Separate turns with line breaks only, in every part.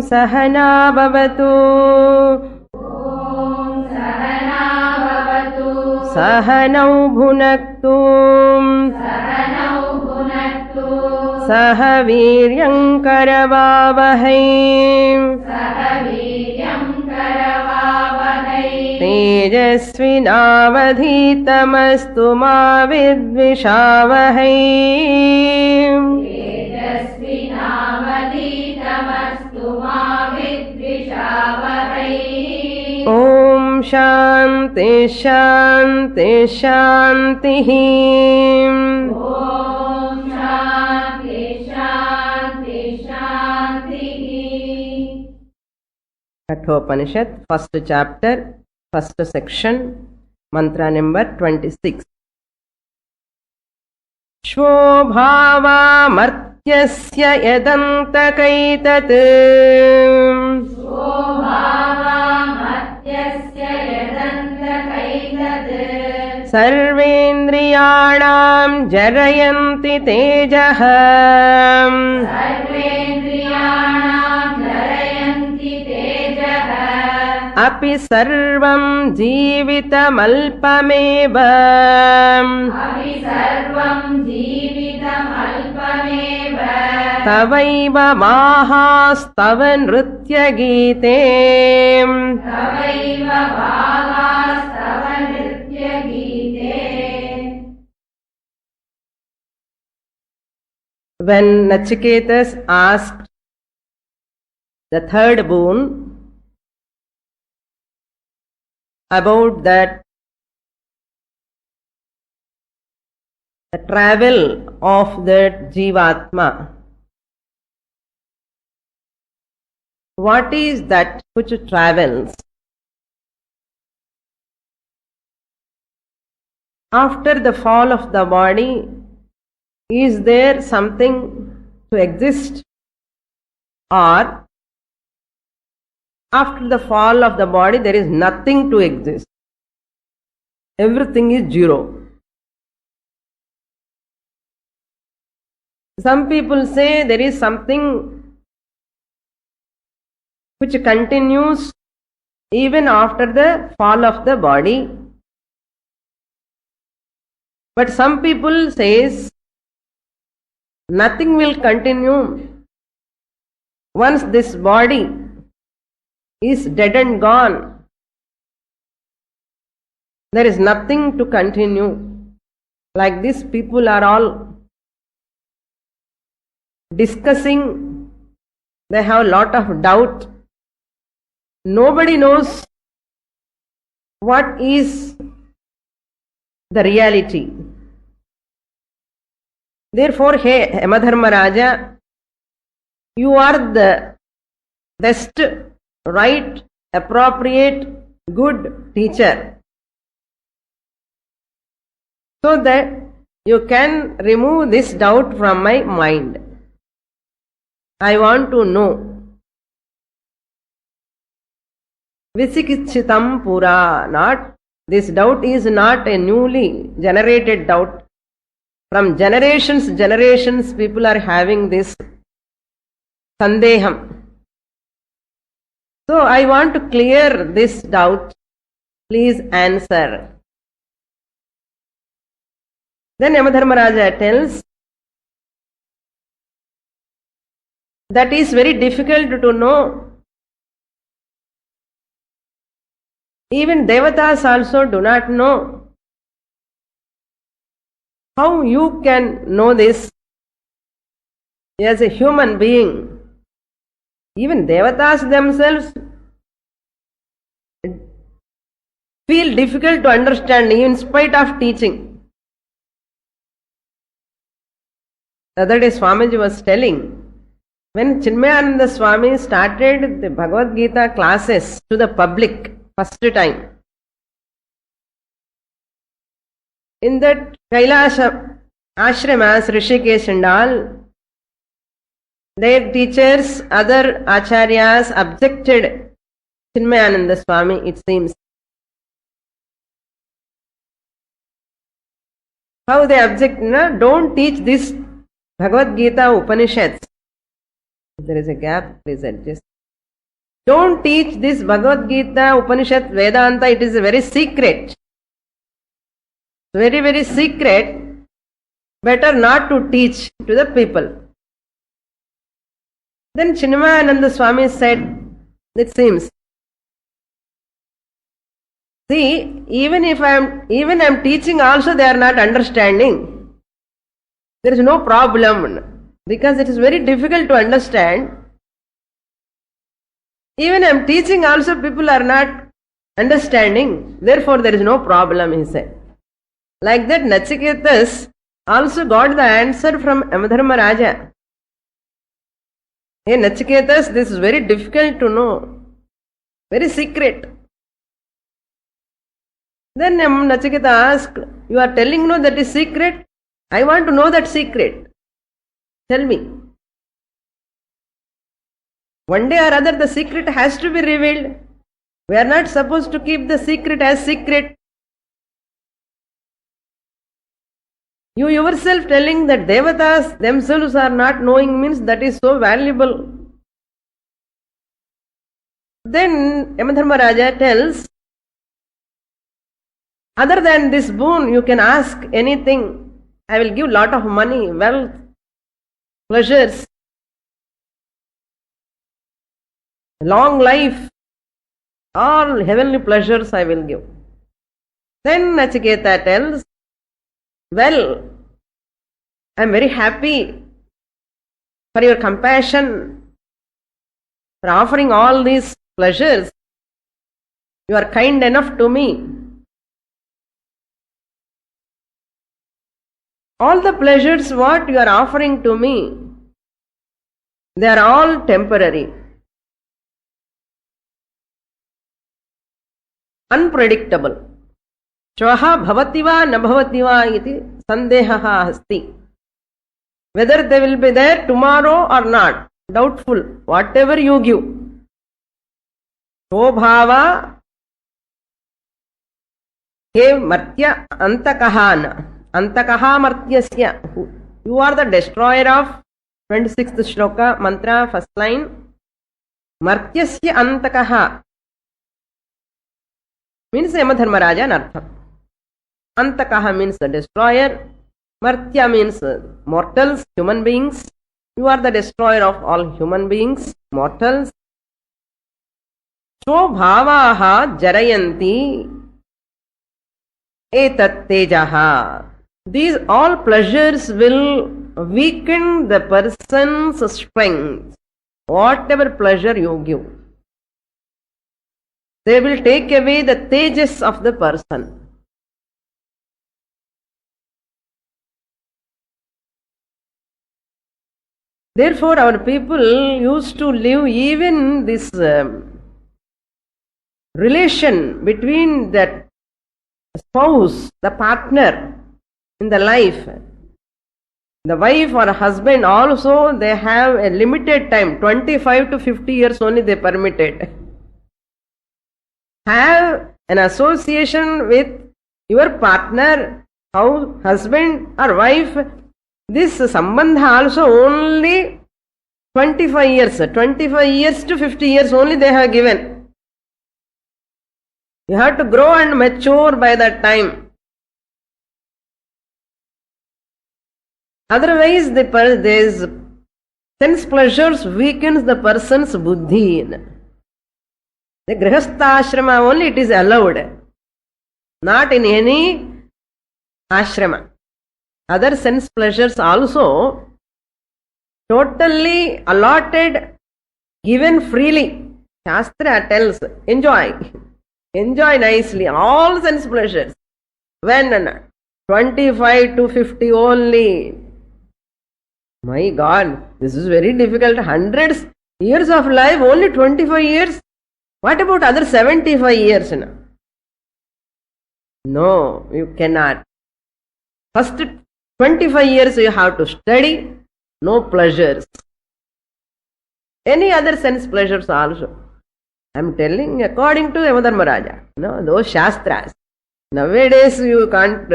सहना भवतु सहनौ भुनक्तु सह वीर्यं करवावहै तेजस्विनावधीतमस्तु मा विद्विषावहै ॐ शान्ति शान्ति शान्तिः Kathopanishad, first chapter, first section, mantra number 26. Shvobhavamartyasya yadantakaitat sarvendriyanam jarayanti tejah api sarvam jeevitamalpameva tavaiva mahastava nritya gite When Nachiketas asked the third boon about that the travel of that Jivatma, what is that which travels? After the fall of the body, is there something to exist, or after the fall of the body there is nothing to exist? Everything is zero. Some people say there is something which continues even after the fall of the body. But some people says nothing will continue once this body is dead and gone. There is nothing to continue. Like this, people are all discussing. They have a lot of doubt. Nobody knows what is the reality. Therefore, hey Yamadharmaraja, you are the best, right, appropriate, good teacher, so that you can remove this doubt from my mind. I want to know. Visikichitam pura, not, this doubt is not a newly generated doubt. From generations people are having this sandeham. So I want to clear this doubt. Please answer. Then Yamadharmaraja tells, that is very difficult to know. Even Devatas also do not know. How you can know this as a human being? Even Devatas themselves feel difficult to understand in spite of teaching. The other day Swamiji was telling, when Chinmayananda Swami started the Bhagavad Gita classes to the public first time, in that Kailasha ashramas, Rishikesh and all, their teachers, other acharyas objected Chinmayananda Swami, it seems. How they object? No? Don't teach this Bhagavad Gita Upanishads. If there is a gap, please adjust. Don't teach this Bhagavad Gita, Upanishad, Vedanta. It is a very secret. Very, very secret. Better not to teach to the people. Then Chinmayananda Swami said, it seems, see, even I'm teaching also, they are not understanding. There is no problem, because it is very difficult to understand. Even I'm teaching also, people are not understanding. Therefore, there is no problem, he said. Like that, Nachiketas also got the answer from Yamadharmaraja. Hey Nachiketas, this is very difficult to know. Very secret. Then Nachiketa asked, you are telling no that is secret? I want to know that secret. Tell me. One day or other the secret has to be revealed. We are not supposed to keep the secret as secret. You yourself telling that Devatas themselves are not knowing means that is so valuable. Then Yamadharmaraja tells, other than this boon, you can ask anything. I will give lot of money, wealth, pleasures, long life, all heavenly pleasures I will give. Then Nachiketa tells, well, I am very happy for your compassion, for offering all these pleasures. You are kind enough to me. All the pleasures what you are offering to me, they are all temporary, unpredictable. Shvaha bhavati va na bhavati va iti sandehaha asti. Whether they will be there tomorrow or not, doubtful, whatever you give. Shobhava he martya antakahana. Antakaha martyasya. You are the destroyer of 26th shloka, mantra, first line. Martyasya antakaha means Yamadharmaraja in artha. Antakaha means the destroyer. Martya means mortals, human beings. You are the destroyer of all human beings, mortals. So bhavaha jarayanti etat tejaha. These all pleasures will weaken the person's strength. Whatever pleasure you give, they will take away the tejas of the person. Therefore, our people used to live even this relation between that spouse, the partner in the life, the wife or husband also, they have a limited time, 25 to 50 years only they permitted. Have an association with your partner, husband or wife. This sambandha also only 25 years to 50 years only they have given. You have to grow and mature by that time. Otherwise, these sense pleasures weakens the person's buddhi. The grihastha ashrama only it is allowed, not in any ashrama. Other sense pleasures also totally allotted, given freely. Shastra tells, enjoy nicely, all sense pleasures. When 25 to 50 only. My God, this is very difficult. Hundreds years of life, only 25 years. What about other 75 years? No, you cannot. First 25 years you have to study, no pleasures. Any other sense pleasures also. I am telling according to Yamadharmaraja. Those Shastras. Nowadays you can't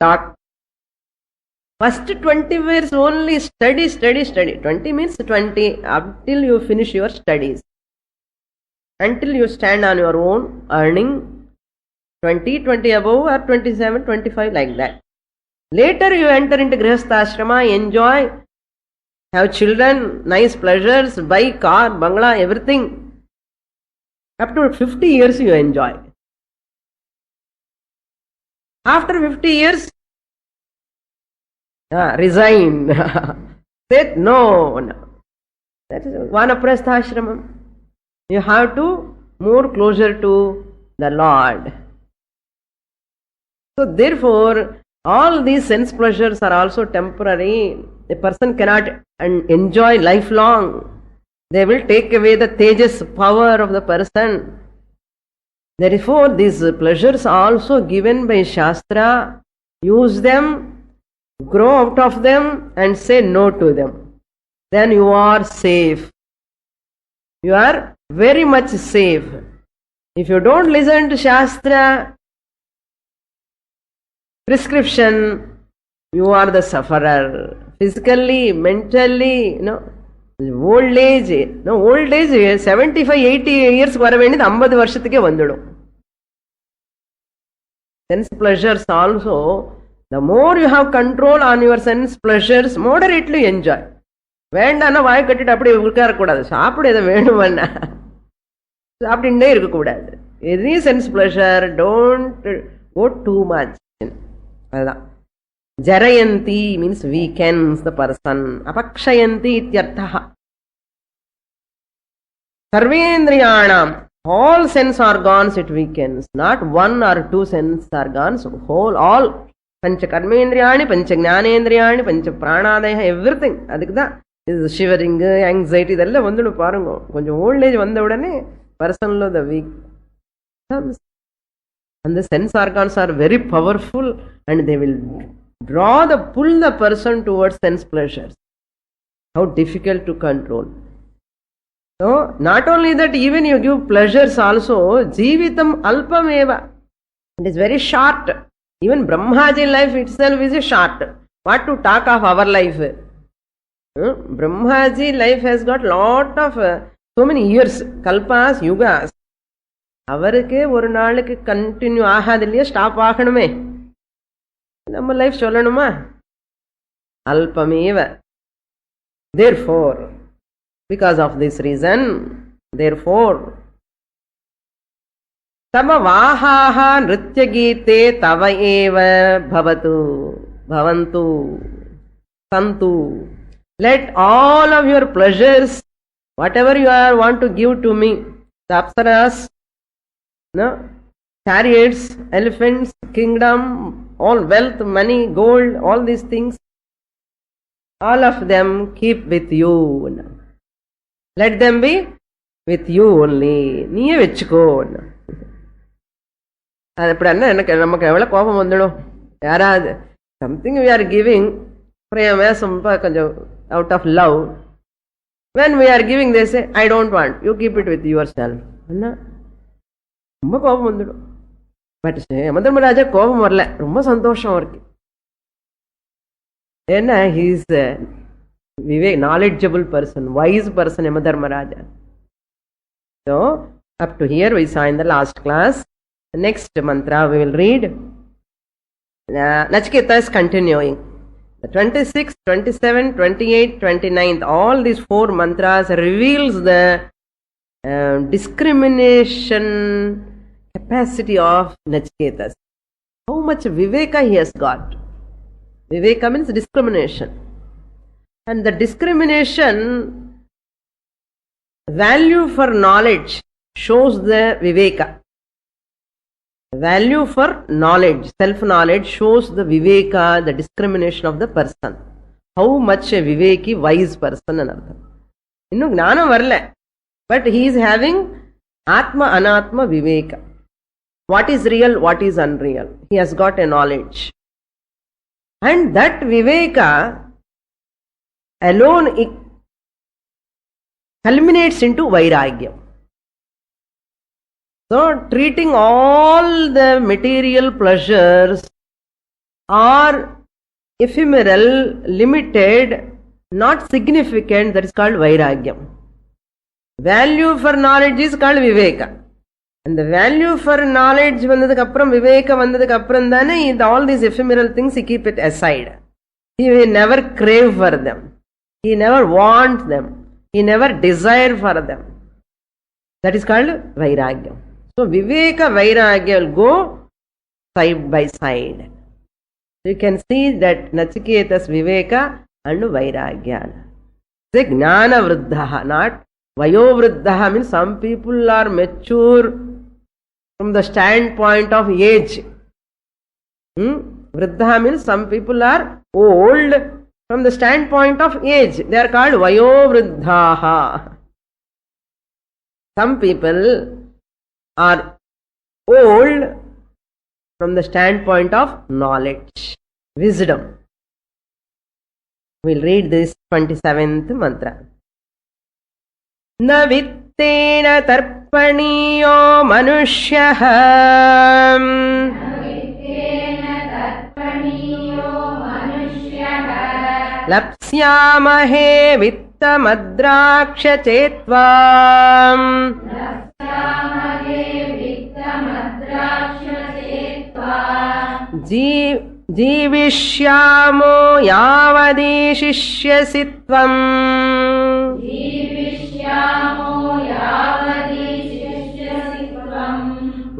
talk. First 20 years only study. 20 means 20 until you finish your studies. until you stand on your own, earning 20 above, or 27, 25, like that. Later you enter into Grihastha-ashrama, enjoy, have children, nice pleasures, buy car, bangla, everything. Up to 50 years you enjoy. After 50 years, resign. Say no. That is Vanaprastha-ashramam. You have to move closer to the Lord. So therefore, all these sense pleasures are also temporary. A person cannot enjoy lifelong. They will take away the tejas power of the person. Therefore, these pleasures are also given by Shastra. Use them, grow out of them, and say no to them. Then you are safe. You are very much safe. If you don't listen to Shastra prescription, you are the sufferer. Physically, mentally, old age, 75, 80 years வர வேண்டியது 50 வருஷத்துக்கே வந்துடும். Sense pleasures also, the more you have control on your sense pleasures, moderately enjoy. வேண்டான்னா வாய் கட்டிட்டு அப்படி உட்காரக்கூடாது. சாப்பிட எதை வேணுமன்னா சாப்பிட்டுட்டே இருக்கக்கூடாது. Any sense pleasure, don't go too much. அதுதான் ஜரயந்தி மீன்ஸ் வீக்கென்ஸ் த பர்சன், அபக்ஷயந்தி இத்யர்த்தः. சர்வேந்திரியாணாம், all sense organs it weakens, not one or two sense organs, all pancha karmendriyani, pancha jnanendriyani, pancha pranadaya, everything. அதுக்குதான் இது ஷிவரிங், ஆங்ஸைட்டி இதெல்லாம் வந்துடும் பாருங்க. கொஞ்சம் ஓல்டேஜ் வந்த உடனே பர்சன்ல the weak comes. And the sense organs are very powerful and they will pull the person towards sense pleasures. How difficult to control. So, not only that, even you give pleasures also, jeevitam alpameva. It is very short. Even Brahmaji life itself is a short. What to talk of our life? Brahmaji life has got lot of so many years, kalpas, yugas. அவருக்கு ஒரு நாளுக்கு continue ஆகாது இல்லையா, stop ஆகணுமே. நம்ம life சொல்லணுமா? அல்பமேவ. Therefore, because of this reason, therefore, tava vahaha nritya geete tava eva bhavatu bhavantu santu. Let all of your pleasures, whatever you want to give to me, the apsaras, chariots, elephants, kingdom, all wealth, money, gold, all these things, all of them keep with you. Let them be with you only. நீயே வச்சுக்கோ. அது எப்படின்னா எனக்கு நமக்கு எவ்வளோ கோபம் வந்துடும். யாராவது சம்திங் we are giving கொஞ்சம் out of love, when we are giving they say I don't want, you keep it with yourself. ரொம்ப கோபம் வந்துடும். பட் யமதர்மராஜா கோபம் வரல, ரொம்ப சந்தோஷம் அவருக்கு. ஏன்னா he is a knowledgeable person, wise person, Yamadharmaraja. So up to here we saw in the last class. The next mantra we will read. Nachiketa is continuing. The 26th, 27th, 28th, 29th, all these 4 mantras reveals the discrimination capacity of Nachiketas. How much viveka he has got. Viveka means discrimination. And the discrimination value for knowledge shows the viveka. Value for knowledge, self-knowledge shows the viveka, the discrimination of the person. How much a viveki, wise person anartham. Innu gnanam varala, but he is having atma anatma viveka. What is real, what is unreal. He has got a knowledge. And that viveka alone it culminates into vairagyam. So, treating all the material pleasures are ephemeral, limited, not significant, that is called vairagyam. Value for knowledge is called Viveka. And the value for knowledge vandadukku appuram, Viveka vandadukku appuram thane all these ephemeral things he keep it aside. He will never crave for them. He never want them. He never desire for them. That is called Vairagya. So Viveka, Vairagya will go side by side. So you can see that Nachiketa's Viveka and Vairagya. It's a Jnana Vriddha, not Vayo Vriddha. Means some people are mature from the standpoint of age. Vriddha means some people are old from the standpoint of age. They are called Vayo Vriddhaha. Some people are old from the standpoint of knowledge, wisdom. We'll read this 27th mantra. Na vittena tarpaniyo manushyaha lapsyamahe vittamadraksha chetvam जीविष्यामो यावदीशिष्यसि त्वम्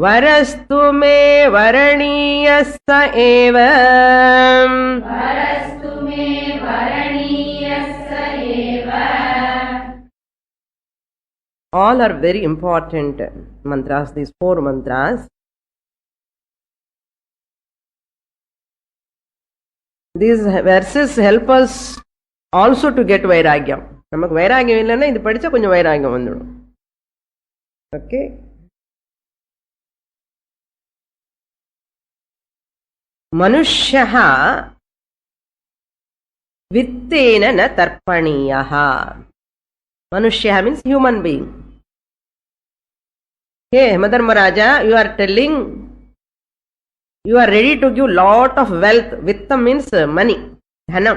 वरस्तु मे वरणीयः स एव All are very important mantras, these 4 mantras. These verses help us also to get Vairagya. நமக்கு வைராகியம் இல்லைன்னா இது படிச்சா கொஞ்சம் வைராகியம் வந்துடும். ஓகே, மனுஷ்யः வித்தேன ந தர்ப்பணீயः. Manushya means human being. Hey, Madharmaraja, you are telling you are ready to give lot of wealth. Vittam means money, dhanam,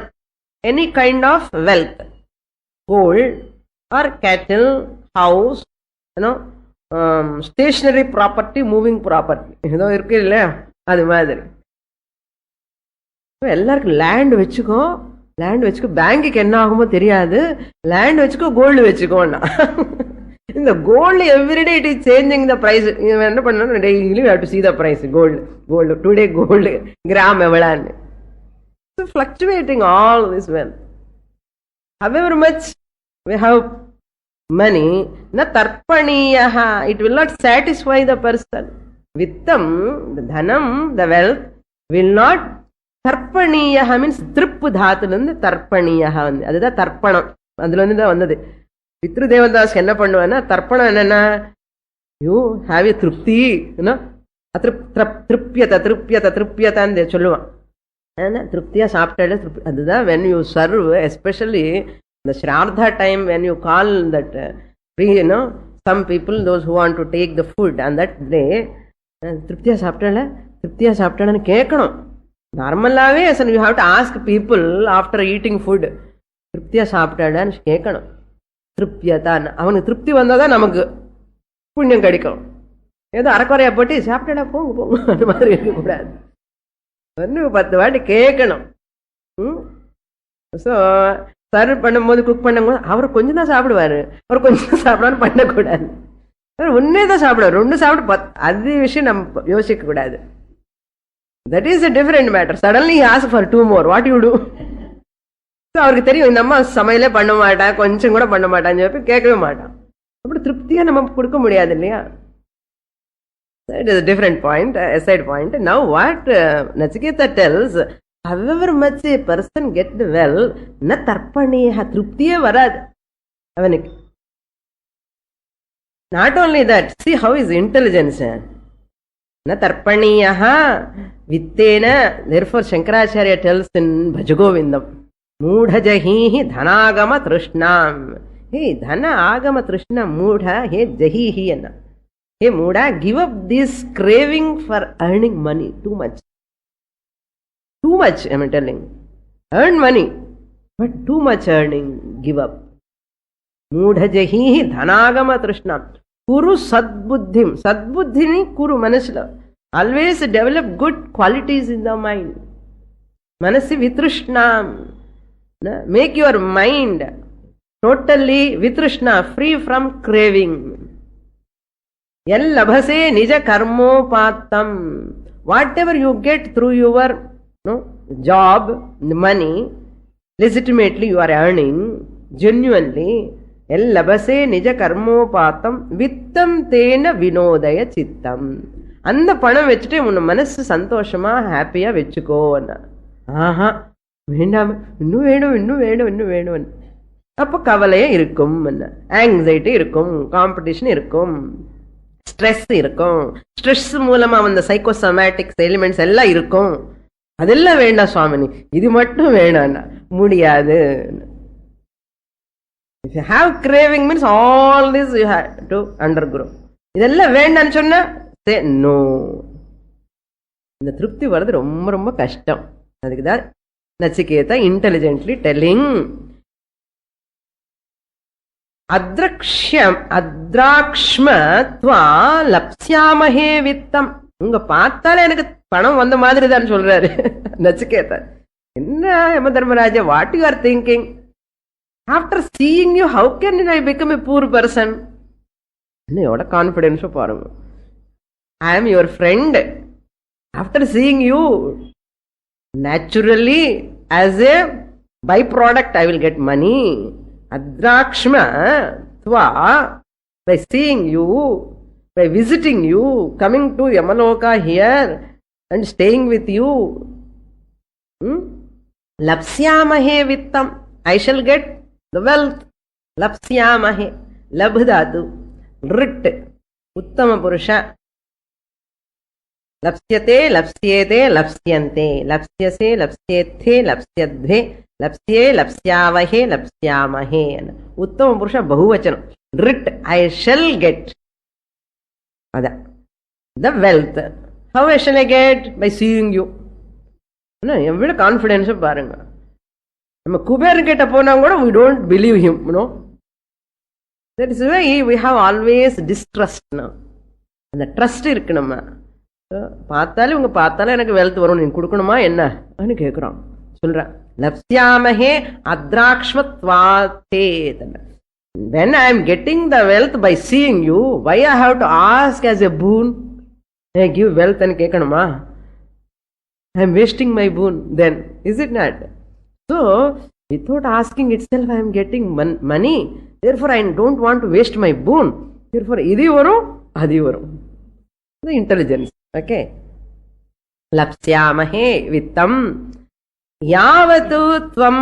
any kind of wealth, gold or cattle, house, stationary property, moving property. இருக்கு இல்லையா, அது மாதிரி. எல்லாருக்கும் land வச்சுக்கோ, land வச்சுக்கோ, பேங்குக்கு என்ன ஆகுமோ தெரியாது, லேண்ட் வச்சுக்கோ, கோல்டு வச்சுக்கோன்னா. இந்த gold everyday it is changing the price. என்ன பண்ணணும், daily you have to see the price. Gold today gold gram எவ்வளான்னு. Fluctuating all this wealth. However much we have money, na tarpaniyaha, it will not satisfy the person. Vittam, the dhanam, the wealth will not. Tarpaniyaha means திருப்பு தாத்துலேருந்து தர்ப்பணியா வந்து, அதுதான் தர்ப்பணம். அதுல இருந்து தான் வந்தது. பித்ரு தேவதாஸ் என்ன பண்ணுவான்னா, தர்ப்பணம் என்னன்னா, யூ ஹாவ் ஏ திருப்தி, திருப்பியத திருப்பியத திருப்பியதான்னு சொல்லுவான். திருப்தியா சாப்பிட்டாலே திருப்தி. அதுதான் when you serve, especially the Shraddha time, when you call that some people, those who want to take the food on that day, திருப்தியா சாப்பிட்டால திருப்தியா சாப்பிட்டான்னு கேட்கணும். நார்மலாவே you have to ask people after eating food, திருப்தியா சாப்பிட்டாடான்னு கேட்கணும். திருப்தியதான், அவனுக்கு திருப்தி வந்தாதான் நமக்கு புண்ணியம் கிடைக்கும். ஏதோ அரைக்குறையா போட்டு சாப்பிட்டாடா போங்க போங்க அந்த மாதிரி இருக்கக்கூடாது. 10 வாட்டி கேட்கணும். ஸோ சர்வ் பண்ணும்போது, குக் பண்ணும்போது அவர் கொஞ்சம் தான் சாப்பிடுவாரு, அவர் கொஞ்சம் தான் சாப்பிடான்னு பண்ணக்கூடாது. ஒன்னே தான் சாப்பிடுவார், 2 சாப்பிட்டு அது விஷயம் நம்ம யோசிக்க கூடாது. That is a different matter. Suddenly he asks for 2 more. What do you do? So அவருக்கு தெரியும் இந்த அம்மா சமையலே பண்ண மாட்டா, கொஞ்சம் கூட பண்ண மாட்டான்னு சொல்லி கேட்கவே மாட்டான். அப்படி திருப்தியா நம்ம கொடுக்க முடியாது இல்லையா? It is a different point, a side point. Now what Nachiketa tells, however much a person get well, na tarpaniya, திருப்தியே வராது அவனுக்கு. Not only that, see how his intelligence. Na tarpaniyaha vittena. Therefore Shankaracharya tells in Bhajagovindam, moodhajahihi dhanagama trishnam. Hey, dhana agama trishna moodha, hey jahihi anna. Hey moodha, give up this craving for earning money. Too much, I am telling. Earn money, but too much earning, give up. Moodhajahi dhanagama trishna. Kuru sadbuddhim. Sadbuddhini kuru manasilo. Always develop good qualities in the mind. Manasi vitrishnam. Make your mind totally vitrishna, free from craving. Yal labhase nija karmopatam. Whatever you get through your job, money, legitimately you are earning, genuinely, yal labhase nija karmopatam vittam tena vinodaya chittam. அந்த பணம் வச்சுட்டு உன் மனசு சந்தோஷமா ஹாப்பியா வச்சுக்கோ. ஆஹா வேண்டாம், இன்னும் வேணும், இன்னும் வேணும், இன்னும் வேணும். அப்போ கவலையே இருக்கும், ஆங்ஸைட்டி இருக்கும், காம்படிஷன் இருக்கும், ஸ்ட்ரெஸ் இருக்கும். ஸ்ட்ரெஸ் மூலமா வந்த சைக்கோசோமேட்டிக்ஸ் எலிமெண்ட்ஸ் எல்லாம் இருக்கும். அதெல்லாம் வேண்டாம் சுவாமினி, இது மட்டும் வேணாம், முடியாது. If you have craving means all this you have to undergo. இதெல்லாம் வேண்டான்னு சொன்னா say no. இந்த திருப்தி வர்றது ரொம்ப ரொம்ப கஷ்டம். அதுக்குதான் நச்சிகேதா இன்டெலிஜென்ட்லி டெல்லிங் அத்ராக்ஷ்மத்வா லப்ஸ்யாமஹே வித்தம். உங்க பார்த்தாலே எனக்கு பணம் வந்த மாதிரி தான் சொல்றாரு நச்சிகேதா. என்ன Yama Dharmaraja, what you are thinking? After seeing you how can I become a poor person? என்னோட கான்பிடன்ஸ் பாருங்க. I am your friend. After seeing you, naturally as a byproduct I will get money. Adrakshma tva, by seeing you, by visiting you, coming to Yamaloka here and staying with you, lapsyamahe vittam, I shall get the wealth. Lapsyamahe, labhdatu, rit, uttama purusha. लप्स्यते लप्स्येते लप्स्यन्ते लप्स्यसे लप्स्येथे लप्स्यद्वे लप्स्ये लप्स्यावहे लप्स्यामहे. उत्तम पुरुष बहुवचनम. ரிட், I shall get the wealth. How I shall I get? By seeing you. எவ்வளவு கான்ஃபிடன்ஸ் பாருங்க. நம்ம குபேர் கிட்ட போனா கூட we don't believe him, that is why we have always distrust. அந்த ட்ரஸ்ட் இருக்கு. நம்ம பார்த்தாலும் இவங்க பார்த்தாலும் எனக்கு வெல்த் வரும், நீங்க கொடுக்கணுமா என்ன கேட்கிறோம். சொல்றேன் லப்ஸ்யாமஹே அத்ராக்ஷ்மத்வாதே. When I am getting the wealth by seeing you, why I have to ask as a boon? I give wealth and கேட்கணுமா? I am wasting my boon then, is it not? So without asking itself I am getting money, therefore I don't want to waste my boon, therefore இது வரும் அது வரும். The intelligence. Okay. Lapsyamahe vittam yavatu tvam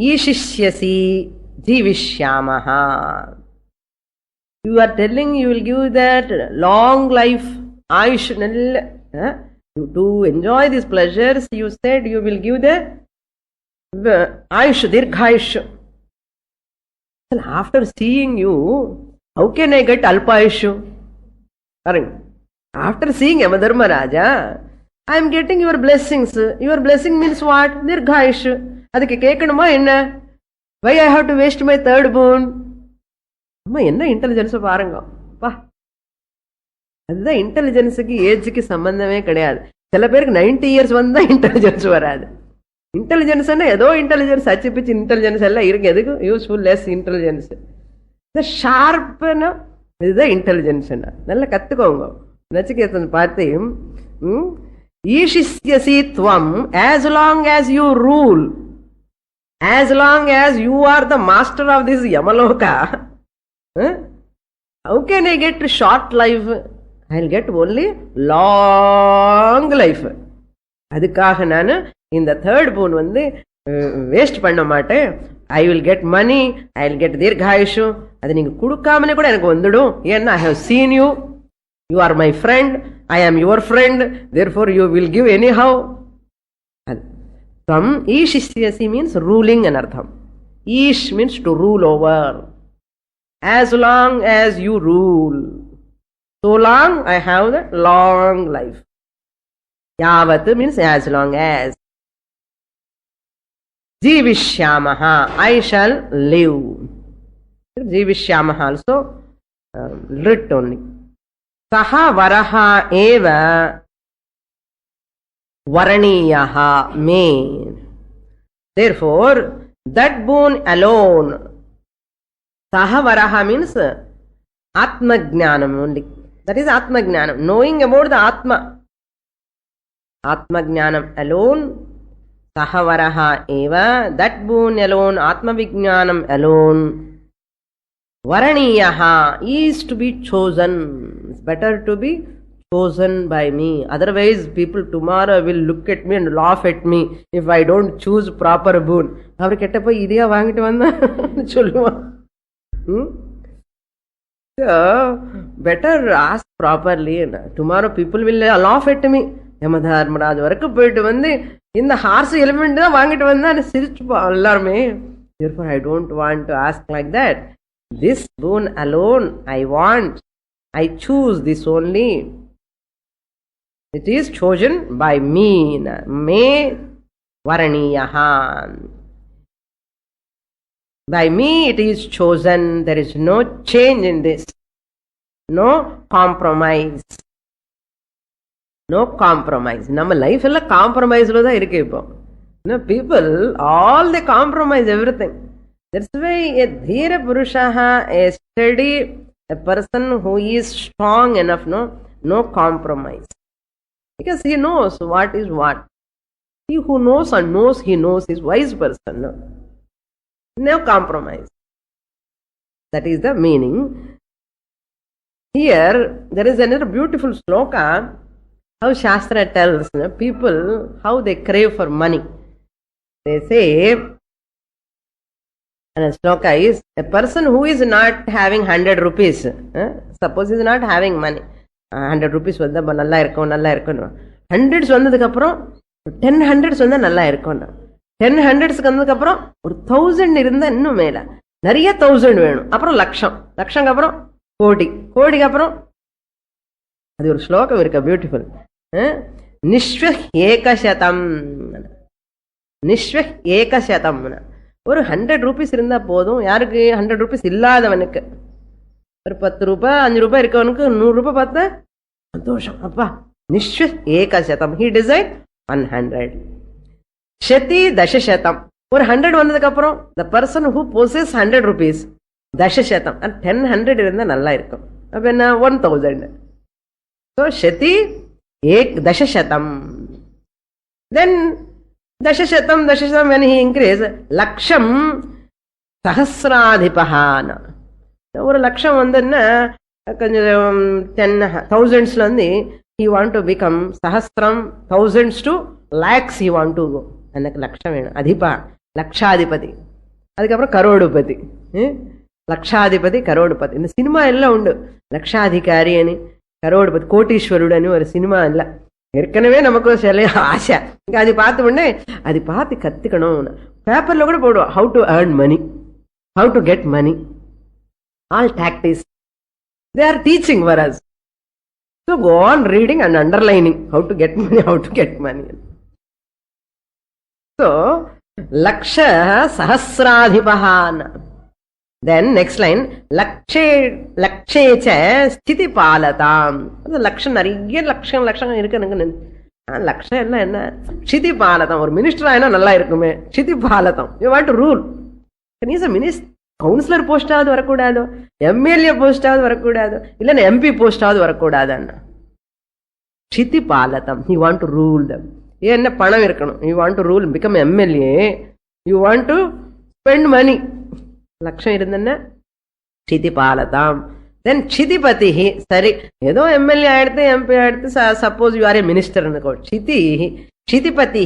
ishishyasi jivishyamaha. You are telling you will give that long life, ayush, to enjoy these pleasures. You said you will give the ayush, dirghayush. After seeing you, how can I get alpayush? After seeing Yamadharmaraja, I am getting your blessings. Your blessing means what? Dirghayush. அதுக்கு கேட்கணுமா என்ன? Why I have to waste my third boon? அம்மா என்ன intelligence பாருங்க. அதுதான் இன்டெலிஜென்ஸுக்கு ஏஜுக்கு சம்பந்தமே கிடையாது. சில பேருக்கு 90 years வந்தா இன்டெலிஜென்ஸ் வராது. இன்டெலிஜென்ஸ் ஏதோ இன்டெலிஜென்ஸ் அச்சு பிச்சு இன்டெலிஜென்ஸ் எல்லாம் இருக்கு. எதுக்கு யூஸ்ஃபுல் லெஸ் இன்டெலிஜென்ஸ். ஷார்ப்னா இதுதான் இன்டெலிஜென்ஸ். நல்லா கத்துக்கோங்க. நச்சிகேதன் பார்த்து ஈஷிஸ்யசி த்வம், as long as you rule, as long as you are the master of this Yamaloka, how can I get short life? I will get only long life. அதுக்காக நான் இந்த third boon waste பண்ண மாட்டேன். I will get money, I will get தீர்காயுஷு. அது நீங்க கொடுக்காமலே கூட எனக்கு வந்துடும். ஏன்னா I have seen you, you are my friend, I am your friend, therefore you will give anyhow. Tam ishisyasi means ruling an artham. Ish means to rule over. As long as you rule, so long I have the long life. Yavat means as long as. Jivishyamaha, I shall live. Jivishyamaha also lit only. Saha varaha eva varaniyaha me. Therefore, that boon alone, saha varaha means Atma Jnanam only. That is Atma Jnanam, knowing about the Atma. Atma Jnanam alone, saha varaha eva, that boon alone, Atma Vijnanam alone. Varaniyaha is to be chosen. It's better to be chosen by me. Otherwise, people tomorrow will look at me and laugh at me if I don't choose proper boon. Avaru kettappa idiya vaangittu vanda solluva. So, better ask properly. Tomorrow people will laugh at me. Yamadharmaraj varakku poitu vande in the horse element da vaangittu vanda nu sirichupa allarume. Therefore, I don't want to ask like that. This boon alone I want. I choose this only. It is chosen by me. Me varaniyaha. By me it is chosen. There is no change in this. No compromise. No compromise. Nama life ella compromise lo da irukke ipo. People, all they compromise everything. That's why a dhira purushaha, a steady, a person who is strong enough, no compromise. Because he knows what is what. He who knows and knows he knows is wise person. No compromise. That is the meaning. Here, there is another beautiful sloka, how Shastra tells people how they crave for money. They say, and a sloka is, a person who is not having 100 rupees, suppose he is not having money, 100 rupees vanda nalla irukkum, hundreds vandadukku appuram 10 hundreds vanda nalla irukkum, 10 hundreds vandadukku appuram ஒரு 1000 irundha innum mela nariya 1000 venum, appuram laksham, lakshamku appuram kodi, kodikku appuram adu oru slokam irukku beautiful. Nishvah ekashatam, nishvah ekashatam. ஒரு 100 rupees இருந்தா போதும். யாருக்கு? 100 rupees இல்லாதவனுக்கு. ஒரு 10 ரூபாய் 5 ரூபாய் இருக்கவனுக்கு 100 ரூபாய் பார்த்தா சந்தோஷம். அப்பா நிஷ்வ ஏகசதம். He desired 100. Shati dashasatam. ஒரு 100 வந்ததுக்கு அப்புறம் the person who possesses 100 rupees dashasatam and 10 இருந்தா நல்லா இருக்கும். அப்ப என்ன? 1000. So Shati dashasatam. Then Dashasatam, when he increased, Laksham Sahasradhipahana. ஒரு லட்சம் வந்துன்னா கொஞ்சம் 10 thousands he want to become சஹஸ்ரம், thousands to lakhs he want to go. எனக்கு லட்சம் வேணும். அதிபா லட்சாதிபதி, அதுக்கப்புறம் கரோடுபதி, லட்சாதிபதி கரோடுபதி. இந்த சினிமா எல்லாம் உண்டு. லட்சாதிகாரி అని, கரோடுபதி, கோட்டீஸ்வருடு అని ஒரு சினிமா இல்லை. ஏற்கனவே நமக்கு சில ஆசை. அது பார்த்த உடனே அது பார்த்து கத்துக்கணும். பேப்பர்ல கூட போடுவோம், how to earn money, how to get money, all tactics they are teaching for us. So go on reading and underlining how to get money, how to get money. So laksha sahasradhipahana. Then next line, lakshecha sthiti palatam. லட்சம் நிறைய லட்சம் இருக்கு. லட்சம் எல்லாம் என்ன? ஸ்திதி பாலதம். ஒரு minister ஆயினா நல்லா இருக்குமே. ஸ்திதி பாலதம். You want to rule. கனீச கவுன்சிலர் போஸ்டாவது வரக்கூடாதோ, எம்எல்ஏ போஸ்டாவது வரக்கூடாதோ, இல்லைன்னா எம்பி போஸ்டாவது வரக்கூடாது. ஸ்திதி பாலதம். You want to rule them. என்ன பணம் இருக்கணும். You want to rule, become MLA. You want to spend money. லட்சம் இருந்தன்னா ஸ்திதி பாலதாம். தென் க்ஷிதிபதி. சரி, ஏதோ எம்எல்ஏ ஆயிடுத்து, எம்பி ஆயிடுத்து, suppose you are a minister. க்ஷிதிபதி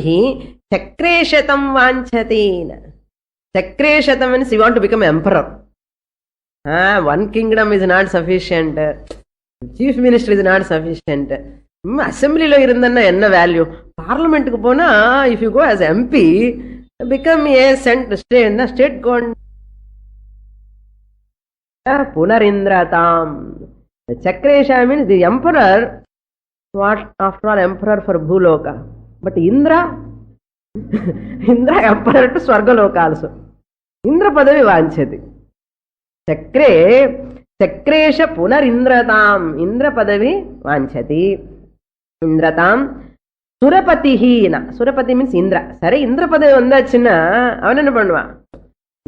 சக்ரேஷதம் வாஞ்சதி. சக்ரேஷதம் means you want to become emperor. One kingdom is not sufficient. Chief minister is not sufficient. அசம்பிளில இருந்தன்னா என்ன வேல்யூ? பார்லிமெண்ட்டுக்கு போனா if you go as MP, become a state government. Punarindratam. The Chakresha means the emperor. What after all emperor for Bhuloka, but Indra emperor to Swargaloka also. Indra padavi vanchati. சக்ரே சக்ரேஷ புனரிந்திரதாம், இந்திர பதவி வாஞ்சதி. இந்திரதாம் சுரபதிஹீனா, சுரபதி means Indira. சரி, இந்திர பதவி வந்தாச்சுன்னா அவன் என்ன பண்ணுவான்?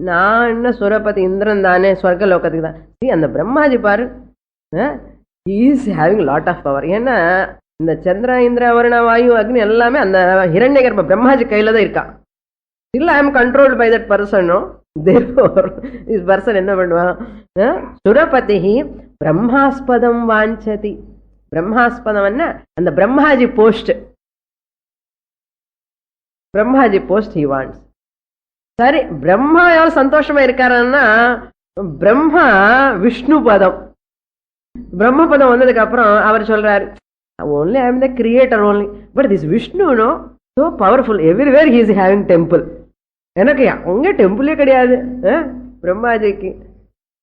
நான் என்ன சுரபதி, இந்திரன் தானே, ஸ்வர்க லோகத்துக்கு தான். அந்த பிரம்மாஜி பாரு, is having lot of power. ஏன்னா இந்த சந்திர இந்திர வருண வாயு அக்னி எல்லாமே அந்த ஹிரண்ய கர்ப்ப பிரம்மாஜி கையில தான் இருக்கான். Still I am controlled by that person, no? Therefore, this person என்ன பண்ணுவான்? சுரபதிஹி பிரம்மாஸ்பதம் வாஞ்சதி. பிரம்மாஸ்பதம் என்ன? அந்த Brahmaji post, Brahmaji post he wants. சரி, பிரம்மா யாரும் சந்தோஷமா இருக்காருன்னா பிரம்மா விஷ்ணு பதம், பிரம்ம பதம் வந்ததுக்கு அப்புறம் அவர் சொல்றாரு, only I am the creator only, but this Vishnu, no, so powerful, everywhere he is having temple. எனக்கு அங்கே டெம்பிளே கிடையாது பிரம்மாஜிக்கு.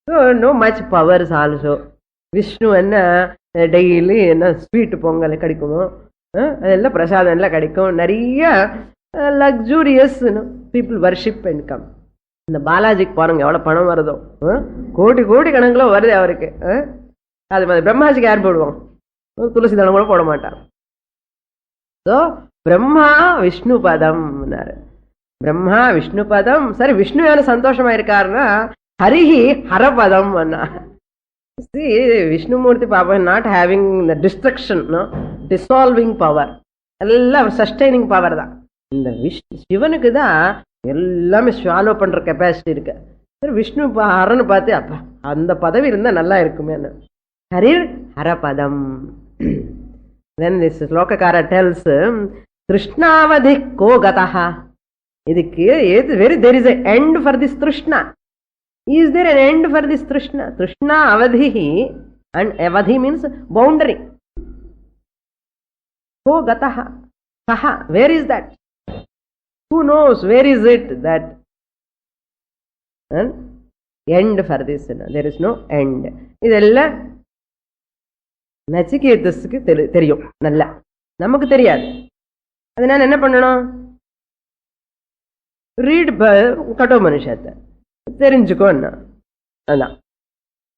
So no much powers also. Vishnu என்ன டெய்லி என்ன ஸ்வீட் பொங்கல் கிடைக்குமோ, அதெல்லாம் பிரசாதம் எல்லாம் கிடைக்கும். நிறைய luxurious people worship and come. இந்த பாலாஜிக்கு பாருங்க எவ்வளோ பணம் வருதோ, கோடி கோடி கணக்கில் வருது அவருக்கு. அது மாதிரி பிரம்மாஜிக்கு யார் போடுவோம்? துளசி தளம் கூட போட மாட்டான். ஸோ பிரம்மா விஷ்ணு பதம், பிரம்மா விஷ்ணு பதம். சரி, விஷ்ணு யாரும் சந்தோஷமா இருக்காருன்னா ஹரிஹி ஹரபதம். விஷ்ணுமூர்த்தி பாபா not having the destruction, dissolving power, எல்லாம் சஸ்டைனிங் பவர் தான். இந்த சிவனுக்கு தான் எல்லாமே ஸ்வாலோ பண்ற கெப்பாசிட்டி இருக்கு. சரி, விஷ்ணு ஹரன்னு பார்த்து அப்பா அந்த பதவி இருந்தா நல்லா இருக்குமே. ஹரிர் ஹரபதம். Then this Lokakara tells, Trishnaavadhi ko gataha. இதுக்கு there is an end for this Trishna. Is there an end for this Trishna? Trishna avadhi, and avadhi means boundary. Ko gataha. Kaha, where is that? Who knows where is it that? And end for this, there is no end. இதெல்லாம் நச்சிகேதஸுக்கு தெரியும், நல்லா நமக்கு தெரியாது. அதனால என்ன பண்ணணும்? Read கட்டோபனிஷத்தை தெரிஞ்சுக்கோ. அதான்,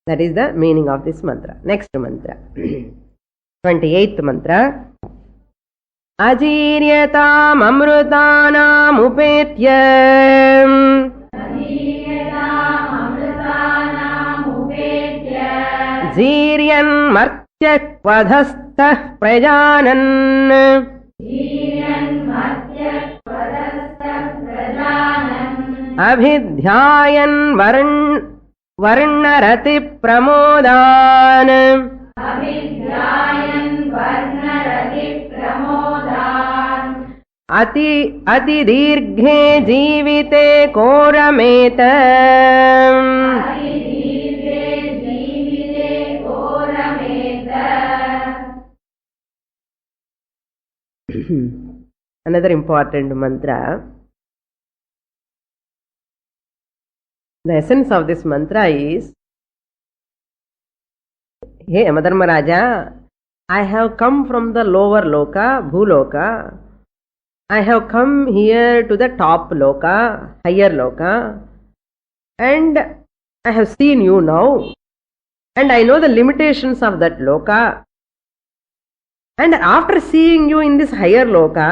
that is the meaning of this mantra. Next mantra, 28th mantra. Ajiryatam amrutanam upetya Jiryan martyakvadhastah prajanan Abhidhyayan varnarati pramodan Ati dirghe jivite korameta Another important mantra. The essence of this mantra is, Hey Yamadharmaraja, I have come from the lower loka, bhuloka. I have come here to the top loka, higher loka, and I have seen you now, and I know the limitations of that loka. And after seeing you in this higher loka,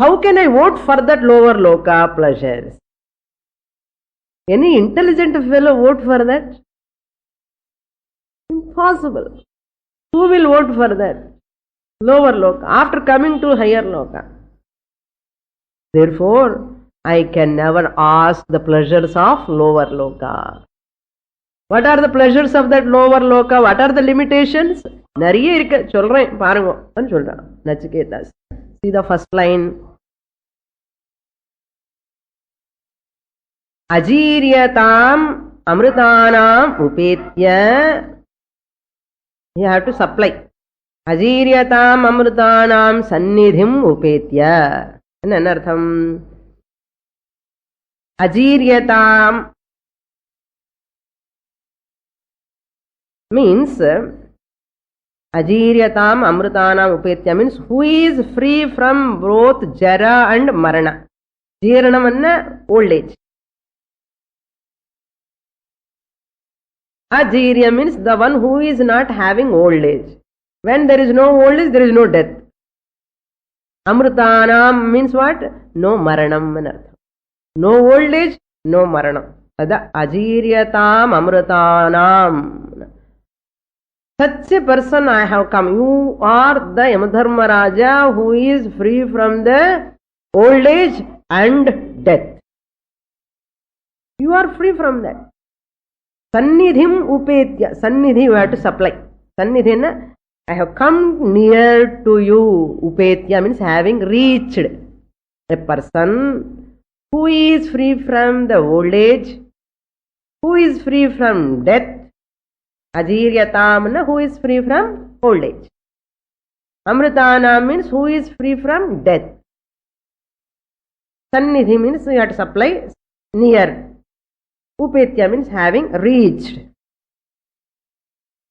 how can I vote for that lower loka pleasures? Any intelligent fellow vote for that? Impossible. Who will vote for that? Lower loka, after coming to higher loka. Therefore, I can never ask the pleasures of lower loka. What are the pleasures of that lower loka? What are the limitations? நிறைய இருக்கு, சொல்றேன் பாருங்க சொல்றான் நச்சிகேதாஸ். See the first line. Ajiryatam amrutanam upetya. You have to supply. Ajiryatam amrutanam sannidhim upetya. என்ன அர்த்தம்? Ajiryatam means Ajiryatam amrutanam upetya means who is free from both jara and marana. Jiranam anna old age. Ajirya means the one who is not having old age. When there is no old age, there is no death. Amrutanam means what? No maranam. No old age, no maranam. Ada ajiryatam amrutanam. Such a person I have come. You are the Yamadharmaraja who is free from the old age and death. You are free from that. Sannidhim upetya. Sannidhi you have to supply. Sannidhi, I have come near to you. Upetya means having reached. A person who is free from the old age, who is free from death. Ajiryatam, who is free from old age. Amrutanam means who is free from death. Sannidhi means you have to supply near. Upetya means having reached.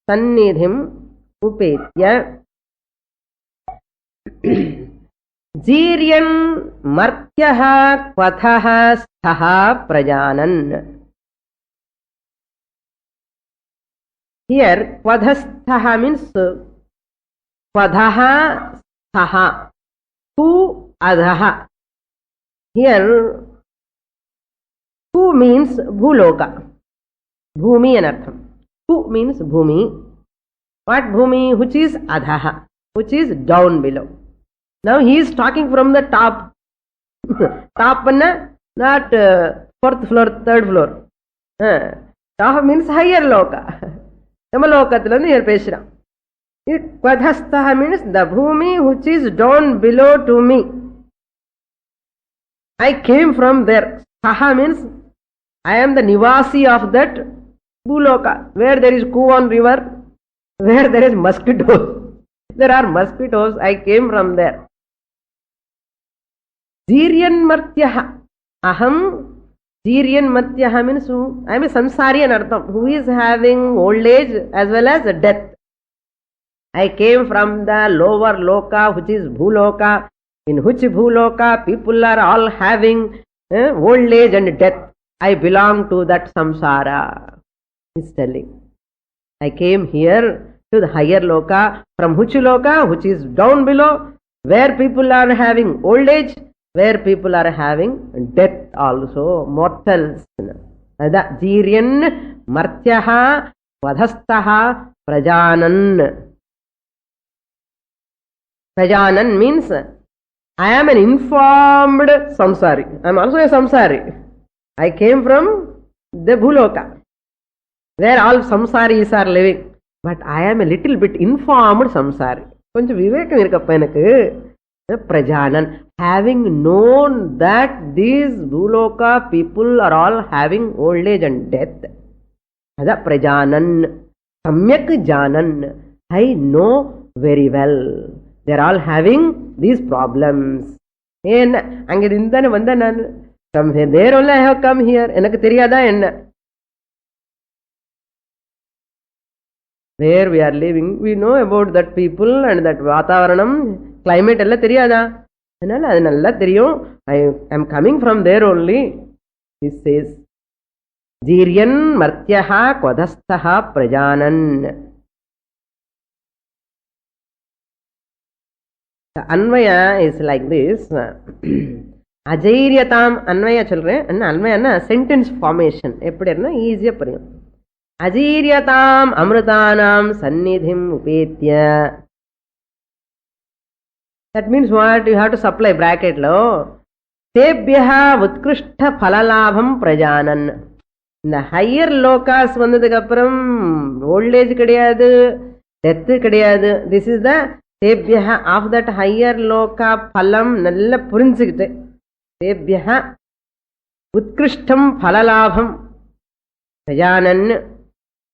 Sannidhim upetya. Jiryan martyaha kvathaha sthaha prajanan. Here, kvadhasthaha means kvadhaha sthaha. Who adhaha. Here, who means bhuloka. Bhumi anartham. Who means bhumi. What bhumi? Which is adhaha. Which is down below. Now he is talking from the top. Top panna, not fourth floor, third floor. Top means higher loka. Yamalokathila here peshram. Kvadhastaha means the bhumi which is down below to me. I came from there. Staha means I am the nivasi of that bhuloka, where there is Kuvan river, where there is mosquitoes. There are mosquitoes. I came from there. Jiryan martyaha. Aham. Jiryan martyaha means who? I am a samsari anartham, who is having old age as well as death. I came from the lower loka, which is bhuloka, in which bhuloka people are all having old age and death. I belong to that samsara. He is telling. I came here to the higher loka. From which loka? Which is down below, where people are having old age, where people are having death also, mortals. Ada jiryan martyaha vadhastaha prajanan. Prajanan means I am an informed samsari. I am also a samsari. I came from the bhuloka, where all samsaris are living. But I am a little bit informed samsari. Konja vivekam irukappa enakku. Prajanan, having known that these bhuloka people are all having old age and death. Ada prajanan, samyak janan. I know very well. They are all having these problems. From there only I have come here. Enakku theriyada enna. Where we are living, we know about that people and that vatavaranam. Climate ella theriyada. Adala adu nalla theriyum. I am coming from there only. He says, Jiryan martyaha kvadhastaha prajanan. The Anvaya is like this. Ajairyatam Anvaya children. Anvaya na sentence formation. Eppadirna easy puriyum. Ajairyatam amrutanam sannidhim upetya. That means what? You have to supply bracket lo. Tebhyaha utkrishta phalalabham prajanan. In the higher lokas vandadukapram old age kadiyadu, death kadiyadu. This is the tebhyaha of that higher loka phalam nalla purinchikite. Tebhyaha utkrishtam phalalabham prajanan.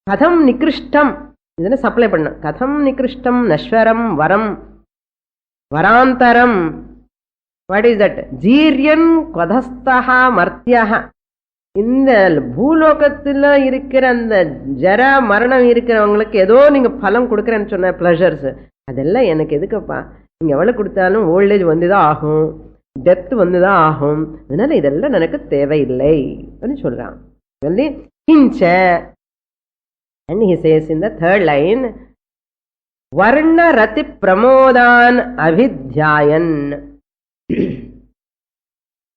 Katham nikrishtam. Idana supply panna. Katham nikrishtam nashwaram varam. Varantaram. What is that? Jiryan kvadhastaha martyaha. In the bhulokathila irukira and the jara maranam irukkiravungalukku edho neenga phalam kudukrenu sonna pleasures. Adella enakku edukappa. Neenga evvala kuduthalum old age vandudha aagum, death vandudha aagum. Adanaala idella nanakku thevai illai nu solran. Valli hincha. And he says in the third line, Varna Rati Pramodan Abhidhyayan.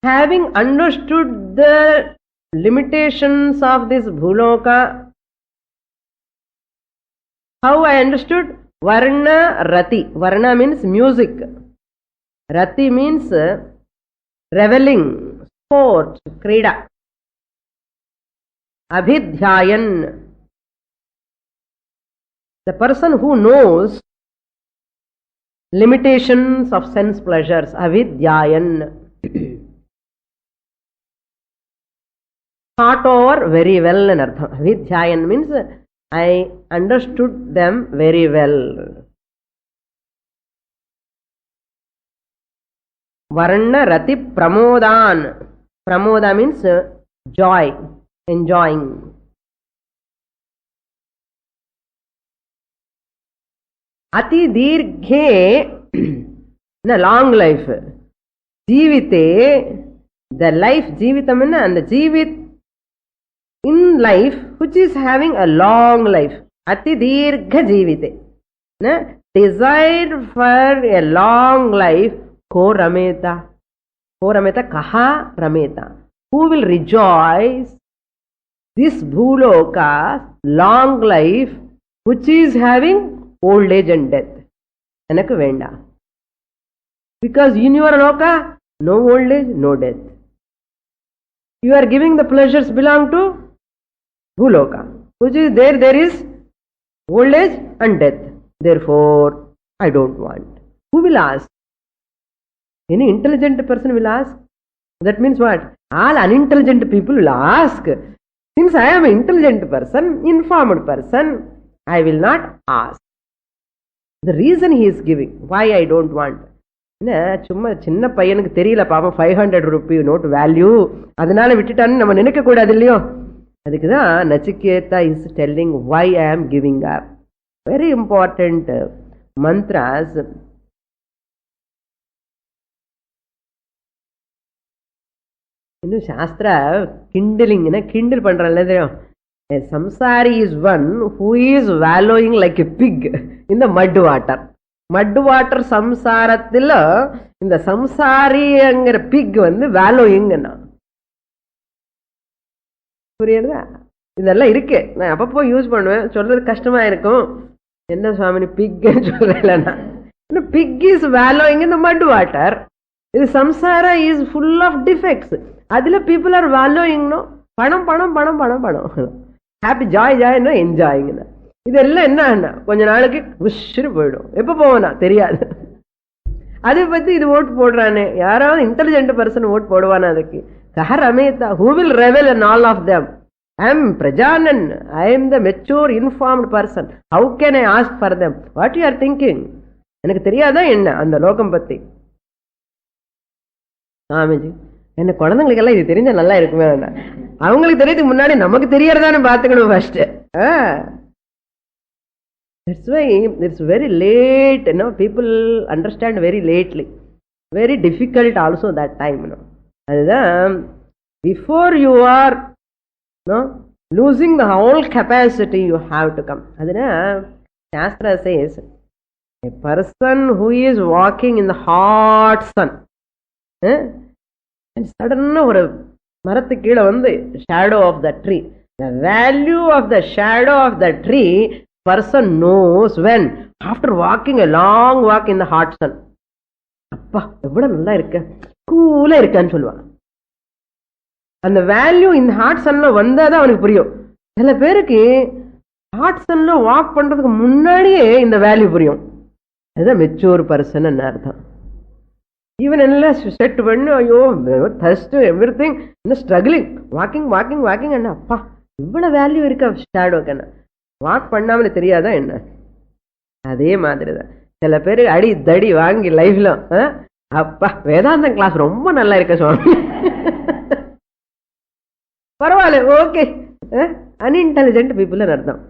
Having understood the limitations of this Bhuloka, how I understood? Varna Rati. Varna means music. Rati means reveling, sport, krida. Abhidhyayan. The person who knows limitations of sense pleasures. Avidhyayan. Thought over very well. Avidhyayan means I understood them very well. Varna Rati Pramodan. Pramoda means joy, enjoying. Ati dirghe, in a long life. Jivite, the life, jivitam, and the jivit in life, which is having a long life. Ati dirgha jivite. Desired for a long life. Ko rameta. Ko rameta, kaha rameta. Who will rejoice this bhuloka, long life, which is having old age and death. Enakku venda. Because in your loka, no old age, no death. You are giving the pleasures belong to Bhuloka, which is there is old age and death. Therefore, I don't want. Who will ask? Any intelligent person will ask. That means what? All unintelligent people will ask. Since I am an intelligent person, informed person, I will not ask. The reason he is giving, why I don't want. சும்மா சின்ன பையனுக்கு தெரியல பாப்போம் 500 Ruby note value, அதனால விட்டுட்டான்னு நம்ம நினைக்க கூடாது இல்லையோ. அதுக்குதான் Nachiketa is telling why I am giving up. Very important mantras. இன்னும் சாஸ்திரா கிண்டலிங், கிண்டல் பண்றல தெரியும். A samsari is one who is wallowing like a pig in the mud water. Mud water samsarathil இந்த சம்சாரிங்கிற பிக் wallowing. புரியுதா? இதெல்லாம் இருக்கு. நான் அப்பப்போ யூஸ் பண்ணுவேன். சொல்றது கஷ்டமா இருக்கும். என்ன சுவாமினி பிக்னு சொல்றேன்னா, pig is wallowing in the mud water. இது samsara is full of defects. அதுல people are wallowing. No, பணம் பணம் பணம் பணம் பணம். Happy Joy Joy enjoying. இதெல்லாம் என்ன கொஞ்ச நாளைக்கு உஷ்ஷுன்னு போயிடும். எப்ப போவனா தெரியாது. அதை பத்தி இது ஓட்டு போடுறானே, யாராவது இன்டெலிஜென்ட் பர்சன் ஓட்டு போடுவானா அதுக்கு? கஹர் அமேதா, who will revel in all of them? I am Prajanan, I am the mature informed person. How can I ask for them? What you are thinking? எனக்கு தெரியாதா என்ன அந்த லோகம் பத்தி? ஆமாஜி, என்ன குழந்தைங்களுக்கெல்லாம் இது தெரிஞ்சா நல்லா இருக்குமே. அவங்களுக்கு தெரியறதுக்கு முன்னாடி நமக்கு தெரியறதானு பாத்துக்கணும் first. That's why it's very late. People understand very lately. Very difficult also that time. அதுதான் before you are losing the whole capacity, you have to come. அதுதான் Shastra says, a person who is walking in the hot sun, and suddenly ஒரு மரத்துக்கு கீழே shadow of the tree. The value of the shadow of the tree, person knows when after walking a long walk in the hot sun. அப்பா எவ்வளவு நல்லா இருக்க, கூலா இருக்கான்னு சொல்லுவான். அந்த வேல்யூ இந்த ஹாட் சன்ல வந்தாதான் அவனுக்கு புரியும். சில பேருக்கு ஹாட் சன்ல வாக் பண்றதுக்கு முன்னாடியே இந்த வேல்யூ புரியும். அதுதான் மெச்சூர் பர்சன் அர்த்தம். ஈவன் எல்லாம் செட் பண்ணு, ஐயோ thirst everything, struggling, walking walking walking. என்ன அப்பா இவ்வளவு வேல்யூ இருக்கா ஷேடோக்கு? என்ன வாக் பண்ணாமலே தெரியாதா என்ன? அதே மாதிரிதான் சில பேரு அடி தடி வாங்கி லைஃப்ல, அப்பா வேதாந்தம் கிளாஸ் ரொம்ப நல்லா இருக்க சுவாமி, பரவாயில்ல, ஓகே. அன்இன்டெலிஜென்ட் பீப்புள் அர்த்தம்.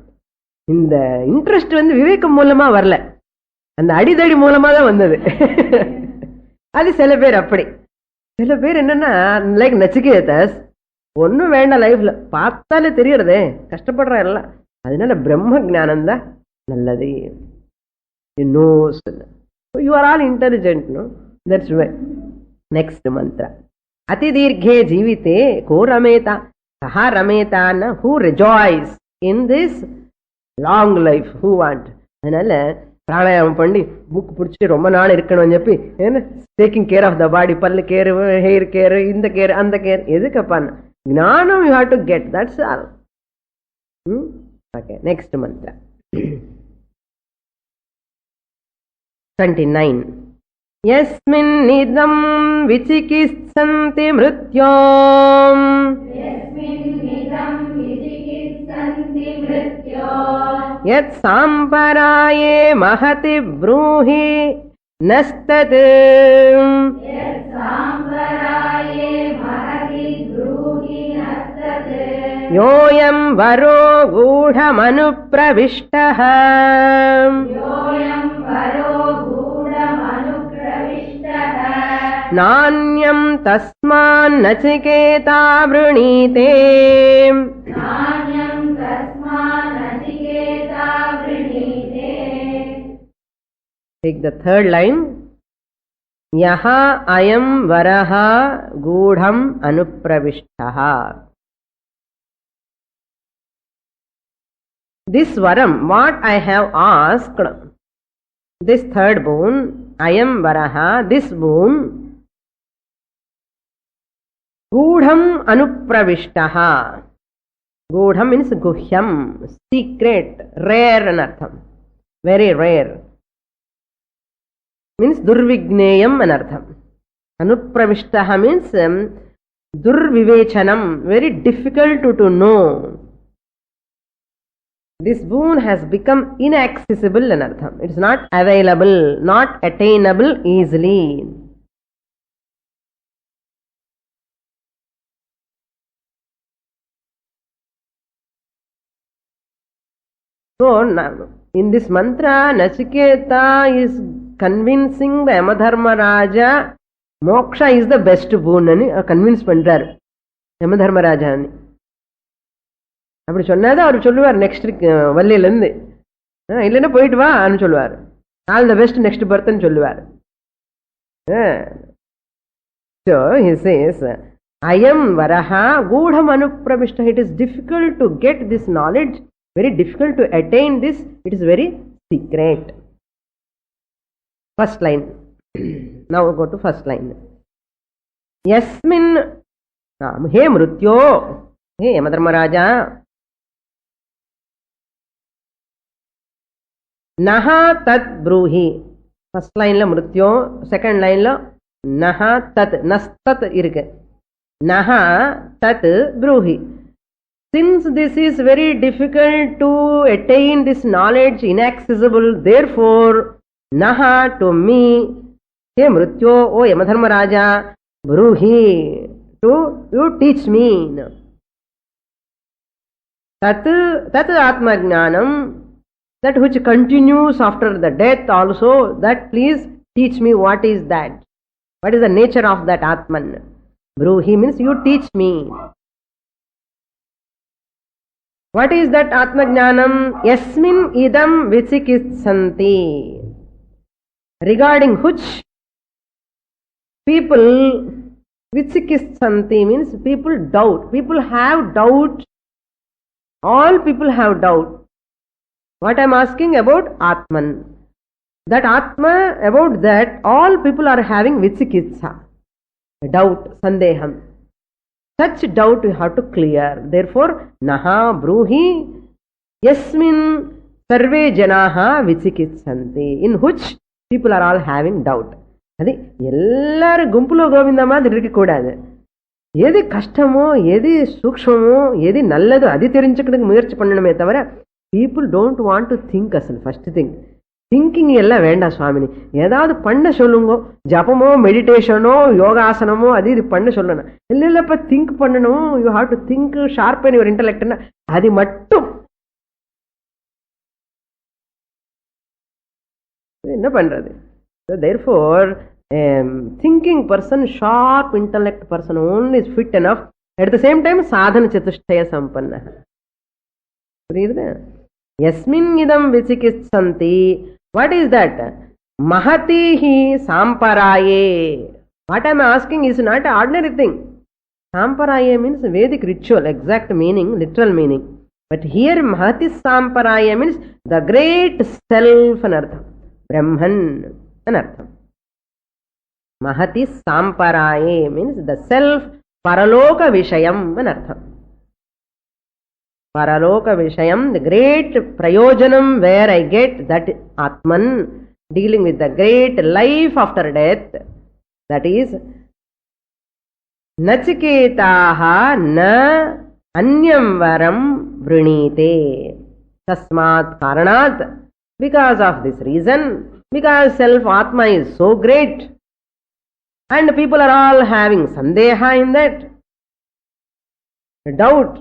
இந்த இன்ட்ரெஸ்ட் விவேகம் மூலமா வரல, அந்த அடிதடி மூலமா தான் வந்தது. அது சில பேர் அப்படி. சில பேர் என்னன்னா லைக் நச்சிகேதஸ், ஒன்னும் வேண்டாம் லைஃப்ல, பார்த்தாலே தெரியறதே கஷ்டப்படுற எல்லாம், அதனால பிரம்ம ஞானம் தான் நல்லது. You knows. So you are all intelligent, no? That's why. Next mantra. Ati dirghe jivite ko rameta. Saha rameta na, who rejoice in this long life. Who want? அதனால பிராணாயாமம் பண்ணி புக் பிடிச்சிட்டு ரொம்ப நாள் இருக்கணும்னு చెప్పి ஏன்னா டேக்கிங் கேர் ஆஃப் த பாடி, பல்லு கேர், ஹெயர் கேர், இந்த கேர் அந்த கேர் எதுக்கப்பா? ஞானம் you have to get. That's all. Okay, next Mantra 29. यस्मिन्निदं विचिकित्सन्ति मृत्योम् यत् साम्पराये महति ब्रूहि नस्तत् योऽयं वरो गूढमनुप्रविष्टः नान्यं तस्मान्नचिकेता वृणीते. Take the third line. Yaha ayam varaha gudham anupravishtaha. This varam, what I have asked, this third boon, ayam varaha, this boon, gudham anupravishtaha. Gudham means guhyam, secret, rare anartham, very rare. Means durvigneyam anartham. Anupravishtaha means durvivechanam, very difficult to know. This boon has become inaccessible anartham. It is not available, not attainable easily. So in this mantra, Nachiketa is convincing the Yamadharmaraja moksha is the best boon ani convince பண்றார் யமதர்மராஜா. அப்படி சொன்னாதான் அவர் சொல்லுவார் next வள்ளியிலேருந்து, இல்லைன்னா போயிட்டு வான்னு சொல்லுவார். All the best next பர்த்ன்னு சொல்லுவார். So he says, Ayam varaha gudham anupravishta. It is difficult to get this knowledge, very difficult to attain this. It is very secret. First line. Now go to first line. Yasmin, he mrutyo, he Yamadharmaraja, naha tat bruhi. First line la mrutyo, second line la naha tat, nastat irukku. Naha tat bruhi. Since this is very difficult to attain this knowledge, inaccessible, therefore naha to me, he mrutyo, O Yamadharmaraja, bruhi, to you teach me. Tat atma jnanam, that which continues after the death also, that please teach me what is that. What is the nature of that Atman? Bruhi means you teach me. What is that Atma Jnanam? Yasmin idam vichikitsanti. Regarding which people, vichikitsanti means people doubt. People have doubt. All people have doubt. What I am asking about Atman. That Atma, about that, all people are having vichikitsa. Doubt, sandeham. Such doubt you have to clear. Therefore, naha bruhi yasmin sarve janaha vichikitsanti. In which people are all having doubt. அது எல்லாரும் கும்புல கோவிந்த மாதிரி இருக்கக்கூடாது. எது கஷ்டமோ, எது சூக்ஷ்மமோ, எது நல்லதோ அது தெரிஞ்சுக்கிறதுக்கு முயற்சி பண்ணணுமே தவிர, people don't want to think அசல் ஃபர்ஸ்ட் திங். திங்கிங் எல்லாம் வேண்டாம் சுவாமினி, ஏதாவது பண்ண சொல்லுங்க, ஜபமோ மெடிடேஷனோ யோகாசனமோ அது இது பண்ண சொல்லணும். இல்லைப்ப திங்க் பண்ணணும், you have to think sharpen your இன்டலெக்ட்னா அது மட்டும் என்ன பண்றது? Therefore, thinking person, sharp intellect person only is fit enough. At the same time, sadhana chatushtaya sampanna. புரியுது? யஸ்மின் இதம் விசிகிச்சந்தி. What is that? மகதிஹி சாம்பராயே. What I am asking is not an ordinary thing. Samparaya means Vedic ritual, exact meaning, literal meaning. But here Mahati Samparaya means the great self anartham. Brahman anartham. Mahati Samparaya means the self, Paraloka Vishayam anartham. Paraloka Vishayam, the great Prayojanam where I get that Atman, dealing with the great life after death. That is, Nachiketaha na anyam varam vrinite. Tasmat karanat. Because of this reason, because self-atma is so great, and people are all having sandeha in that, doubt.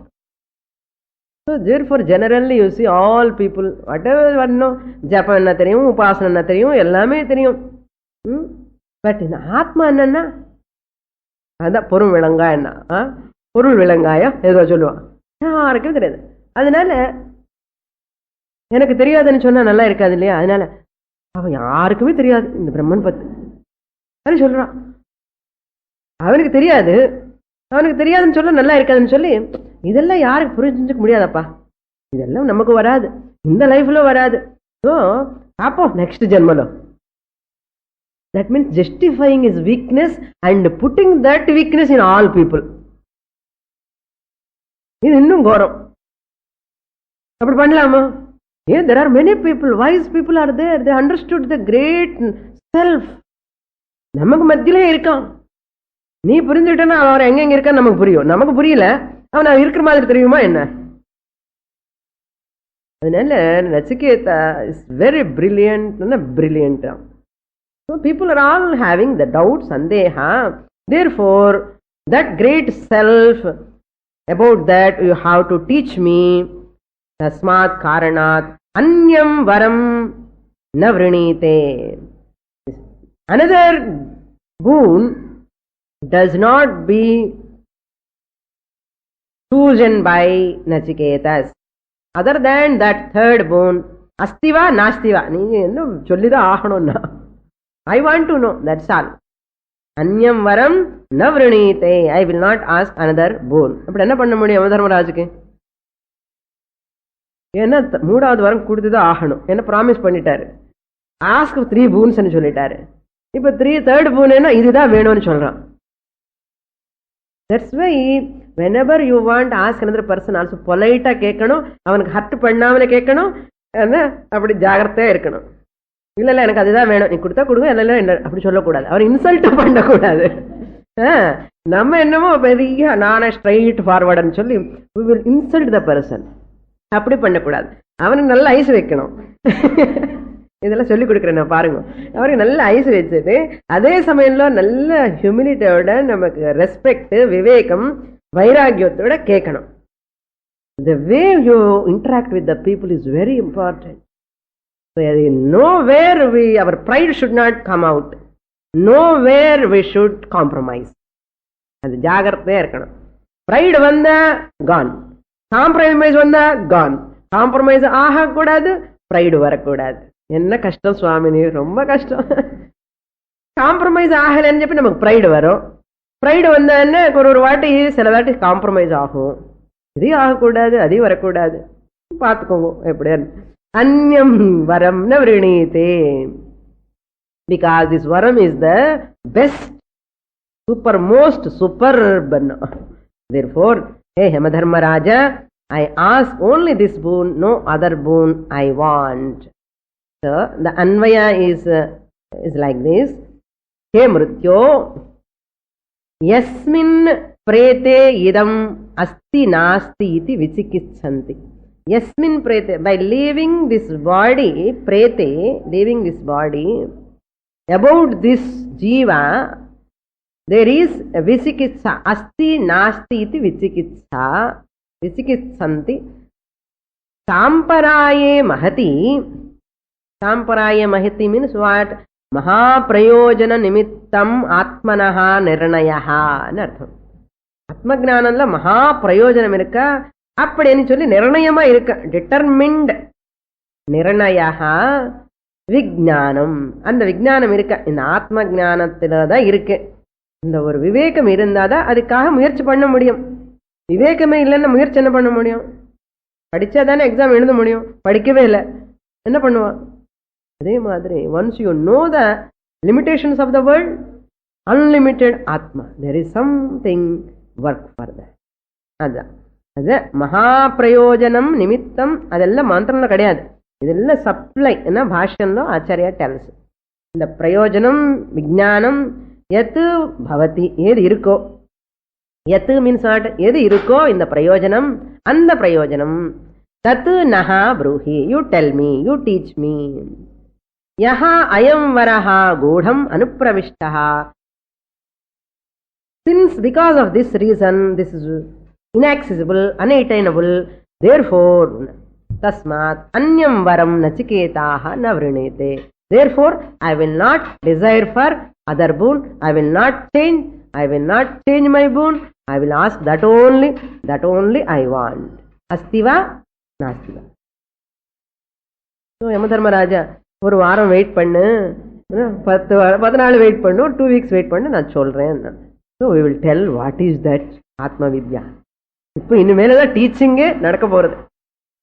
So therefore, generally you see all people, whatever one know, Japa na theriyum, Upasana na theriyum, ellame theriyum. But இந்த ஆத்மா என்னன்னா, அதான் பொருள் விளங்காயன்னா, பொருள் விளங்காயம் ஏதோ சொல்லுவான், யாருக்கும் தெரியாது. அதனால எனக்கு தெரியாதுன்னு சொன்னா நல்லா இருக்காது இல்லையா? அதனால அவன் யாருக்குமே தெரியாது இந்த பிரம்மன் பத்தி அது சொல்றான். அவனுக்கு தெரியாது, அவனுக்கு தெரியாதுன்னு சொல்ல நல்லா இருக்காதுன்னு சொல்லி, இதெல்லாம் யாருக்கு புரிஞ்சுக்க முடியாதப்பா, இதெல்லாம் நமக்கு வராது, இந்த லைஃப்ல வராது. ஸோ அப்போ next ஜென்மலோ. That means justifying his weakness and putting that weakness in all people. இது இன்னும் கோரம். அப்படி பண்ணலாமா? Yeah, there are many people, wise people are there. They understood the great self. நமக்கு மத்தியிலே இருக்கான். நீ புரிஞ்சுட்டனா அவன் எங்க இருக்கான்னு நமக்கு புரியும். நமக்கு புரியல, அவன் இருக்கிற மாதிரி தெரியுமா என்ன? அதனால Nachiketa is very brilliant, brilliant. So people are all having the doubts, sandeha. Therefore, that great self, about that you have to teach me. Tasmat karanat anyam varam na vrinite. Another boon does not be chosen by Nachiketas. Other than that third boon, astiva nastiva. Nee ennu sollida aaganonna. I want to know, that's all. Anyam varam na vrinite. I will not ask another boon. அப்படி என்ன பண்ண முடியும் யமதர்மராஜுக்கு? ஏன்னா மூணாவது வரம் கொடுத்துதான் ஆகணும், என்ன ப்ராமிஸ் பண்ணிட்டாரு. ஆஸ்க் 3 boons சொல்லிட்டாரு. இப்ப third boon என்ன, இதுதான் வேணும்னு சொல்றான். That's why whenever you want to ask another person, also polite கேட்கணும், அவனுக்கு ஹர்ட் பண்ணாமலே கேட்கணும், அப்படி ஜாகிரதையா இருக்கணும். இல்ல இல்ல எனக்கு அதுதான் வேணும், நீ கொடுத்தா கொடுங்க, இல்ல அப்படி சொல்லக்கூடாது, அவர் இன்சல்ட் பண்ணக்கூடாது. நம்ம என்னமோ பெரிய நானே ஸ்ட்ரைட் ஃபார்வர்டுன்னு சொல்லி we will insult the person. அப்படி பண்ணக்கூடாது. அவனுக்கு நல்ல ஐஸ் வைக்கணும். இதெல்லாம் சொல்லி கொடுக்குறேன் நான், பாருங்க. அவருக்கு நல்ல ஐஸ் வச்சுட்டு அதே சமயம்ல நல்ல ஹியூமிலிட்டியோட நமக்கு ரெஸ்பெக்ட், விவேகம், வைராகியத்தோட கேட்கணும். The way you interact with the people is very important. So, nowhere our pride should not come out. Nowhere we should compromise. அது ஜாகிரதையா இருக்கணும். Pride வந்தா gone. Compromise வந்தா gone. Compromise ஆகக்கூடாது, pride வரக்கூடாது. என்ன கஷ்டம் சுவாமினி, ரொம்ப கஷ்டம். காம்ப்ரமைஸ் ஆகலன்னு చెప్పి நமக்கு pride வரும். Pride வந்தா என்ன, ஒரு வாட்டி சில வாட்டி காம்ப்ரமைஸ் ஆகும். இது ஆகக்கூடாது, அது வரக்கூடாது. பார்த்துக்கோங்க எப்படியா. Anyam varam na vrinite. Because this varam is the best, supermost, superb. Therefore, hey Hemadharmaraja, I ask only this boon, no other boon I want. So the Anvaya is like this. Hey Mrityo, yasmin prete idam asti nasti iti vichikichanti. Yasmin prete, by leaving this body, prete, leaving this body, about this jiva, there is a vichikitsa. Asti nasti iti vichikitsa. Vichikitsanti. Samparaye mahati. Samparaye mahati means what? Mahaprayojana nimittam atmanaha nirnayaha. Atmagnananla mahaprayojanam irukka. அப்படின்னு சொல்லி நிர்ணயமா இருக்க. Determined நிர்ணயா விஜானம். அந்த விஜானம் இருக்க, இந்த ஆத்ம ஜானத்துலதான் இருக்கு. இந்த ஒரு விவேகம் இருந்தாதான் அதுக்காக முயற்சி பண்ண முடியும். விவேகமே இல்லைன்னா முயற்சி என்ன பண்ண முடியும்? படிச்சாதானே எக்ஸாம் எழுத முடியும். படிக்கவே இல்லை, என்ன பண்ணுவான்? அதே மாதிரி once you know the limitations of the world, unlimited atma, there is something work for that. அதுதான் அது மகா பிரயோஜனம் நிமித்தம். அதெல்லாம் மந்திரம்ல கிடையாது, இதெல்லாம் சப்ளை. என்ன பாஷ்யம்లో ஆச்சாரியா டெல்ஸ், இந்த பிரயோஜனம் விஜானம் எது பவதி, ஏது இருக்கோ, எது மீன்ஸ் வாட், எது இருக்கோ இந்த பிரயோஜனம், அந்த பிரயோஜனம் தத்து நஹா ப்ரூஹி, you tell me, you teach me. யஹா அயம் வரஹா கூடம் அனுப்பிரவிஷ்டஹ. Since because of this reason this is inaccessible, unattainable, therefore tasmat anyam varam nachiketaha na vrinete. Therefore I will not desire for other boon, I will not change my boon, I will ask that only I want. Astiva nastiva. So Yamadharmaraja ஒரு வாரம் wait பண்ணு, 14 wait பண்ணு, 2 weeks wait பண்ணு, நான் சொல்றேன். So we will tell what is that Atma Vidya. இப்போ இனிமேல்தான் டீச்சிங்கே நடக்க போறது.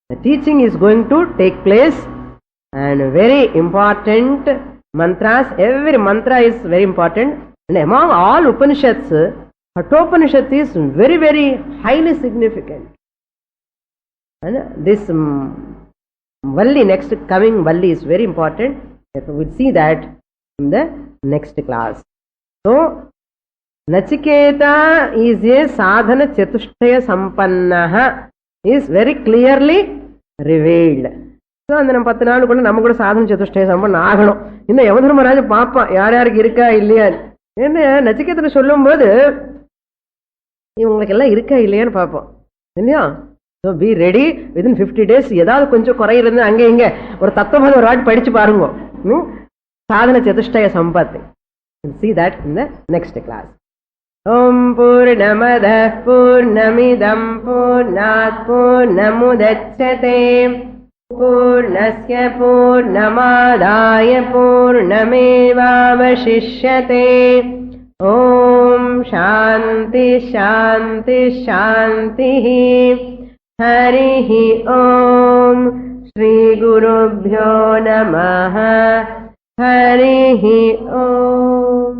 The teaching is going to take place and very important mantras. Every mantra is very important, and among all Upanishads, Kathopanishad is very, very highly significant. And this Valli, next coming Valli, is very important. Therefore we'll see that in the next class. So Nachiketa is a sadhana chatushtaya sampannaha is very clearly revealed. So அந்த நம்ம 10 நாள் கூட நம்ம கூட சாதன சதுஷ்டய சம்பன்ன ஆகணும். இந்த யமதர்மராஜ பாப்பா யார் யாருக்கு இருக்கா இல்லையா, என்ன நச்சிகேதனை சொல்லும் போது இவங்களுக்கு எல்லாம் இருக்கா இல்லையான்னு பார்ப்போம் இல்லையா. So be ready, within 50 days ஏதாவது கொஞ்சம் குறை இருந்து அங்கே இங்கே ஒரு தத்துவம் ஒரு வாட்டி படிச்சு பாருங்க. சாதன சதுஷ்டய சம்பத்து. See that in the next class. Om Purnamadah Purnamidam Purnat Purnamudachyate Purnasya Purnamadaya Purnamevavashishyate. Om Shanti Shanti Shanti. Harihi Om. Shri Gurubhyo Namaha. Harihi Om.